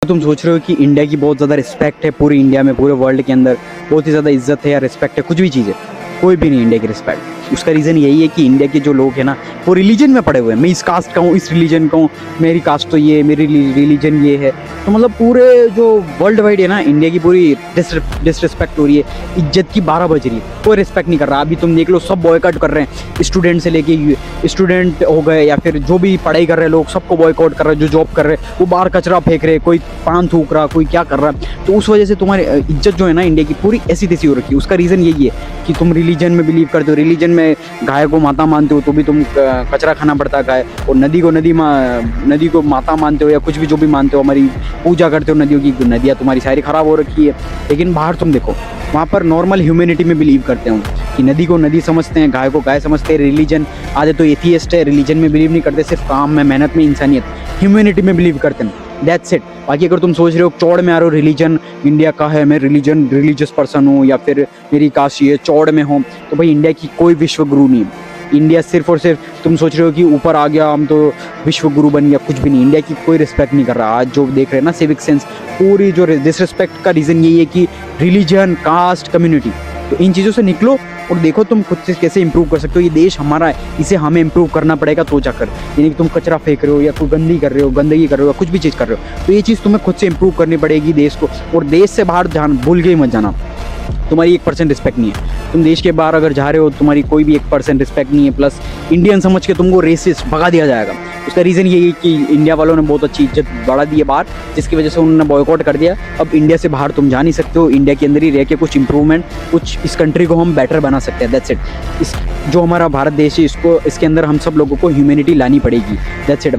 तुम सोच रहे हो कि इंडिया की बहुत ज़्यादा रिस्पेक्ट है पूरी इंडिया में, पूरे वर्ल्ड के अंदर बहुत ही ज़्यादा इज्जत है या रिस्पेक्ट है, कुछ भी चीज़ है, कोई भी नहीं इंडिया की रिस्पेक्ट। उसका रीज़न यही है कि इंडिया के जो लोग हैं ना वो रिलीजन में पड़े हुए हैं। मैं इस कास्ट का हूँ, इस रिलीजन का हूँ, मेरी कास्ट तो ये, मेरी रिलीजन ये है। तो मतलब पूरे जो वर्ल्ड वाइड है ना, इंडिया की पूरी डिसरिस्पेक्ट हो रही है, इज्जत की 12 बज रही है, कोई रिस्पेक्ट नहीं कर रहा। अभी तुम देख लो, सब बॉयकॉट कर रहे हैं, स्टूडेंट से लेके स्टूडेंट हो गए या फिर जो भी पढ़ाई कर रहे हैं लोग, सबको बॉयकॉट कर रहे हैं। जो जॉब कर रहे हैं वो बाहर कचरा फेंक रहे हैं, कोई पान थूक रहा, कोई क्या कर रहा है। तो उस वजह से तुम्हारी इज्जत जो है ना इंडिया की पूरी ऐसी तैसी हो रखी है। उसका रीज़न यही है कि तुम रिलीजन में बिलीव करते हो, रिलीजन में गाय को माता मानते हो तो भी तुम कचरा खाना पड़ता है गाय, और नदी को माता मानते हो या कुछ भी जो भी मानते हो, हमारी पूजा करते हो नदियों की, नदियाँ तुम्हारी सारी ख़राब हो रखी है। लेकिन बाहर तुम देखो, वहाँ पर नॉर्मल ह्यूमैनिटी में बिलीव करते हो कि नदी को नदी समझते हैं, गाय को गाय समझते हैं। रिलीजन आधे तो एथियस्ट है, रिलीजन में बिलीव नहीं करते, सिर्फ काम में, मेहनत में, इंसानियत, ह्यूमैनिटी में बिलीव करते हैं। That's it. बाकी अगर तुम सोच रहे हो चौड़ में आ रहे हो, रिलीजन इंडिया का है, मैं रिलीजियस पर्सन हूँ या फिर मेरी कास्ट ये चौड़ में हो, तो भाई इंडिया की कोई विश्व गुरु नहीं है। इंडिया सिर्फ और सिर्फ तुम सोच रहे हो कि ऊपर आ गया, हम तो विश्व गुरु बन गया, कुछ भी नहीं। इंडिया की कोई रिस्पेक्ट नहीं कर रहा। आज जो देख रहे हैं ना सिविक सेंस, पूरी जो डिसरिस्पेक्ट का रीज़न यही है कि रिलीजन, कास्ट, कम्युनिटी। तो इन चीज़ों से निकलो और देखो तुम खुद से कैसे इंप्रूव कर सकते हो। ये देश हमारा है, इसे हमें इंप्रूव करना पड़ेगा तो जाकर। यानी कि तुम कचरा फेंक रहे हो या कोई गंदगी कर रहे हो या कुछ भी चीज़ कर रहे हो, तो ये चीज़ तुम्हें खुद से इंप्रूव करनी पड़ेगी देश को। और देश से बाहर भूल के ही मत जाना, तुम्हारी 1% रिस्पेक्ट नहीं है। तुम देश के बाहर अगर जा रहे हो, तुम्हारी कोई भी 1% रिस्पेक्ट नहीं है, प्लस इंडियन समझ के तुमको रेसिस्ट भगा दिया जाएगा। उसका रीज़न यही है कि इंडिया वालों ने बहुत अच्छी इज्जत बढ़ा दी है बाहर, जिसकी वजह से उन्होंने बॉयकॉट कर दिया। अब इंडिया से बाहर तुम जा नहीं सकते हो, इंडिया के अंदर ही रह के कुछ इंप्रूवमेंट, कुछ इस कंट्री को हम बेटर बना सकते हैं। That's it. इस जो हमारा भारत देश है, इसके अंदर हम सब लोगों को ह्यूमैनिटी लानी पड़ेगी। That's it.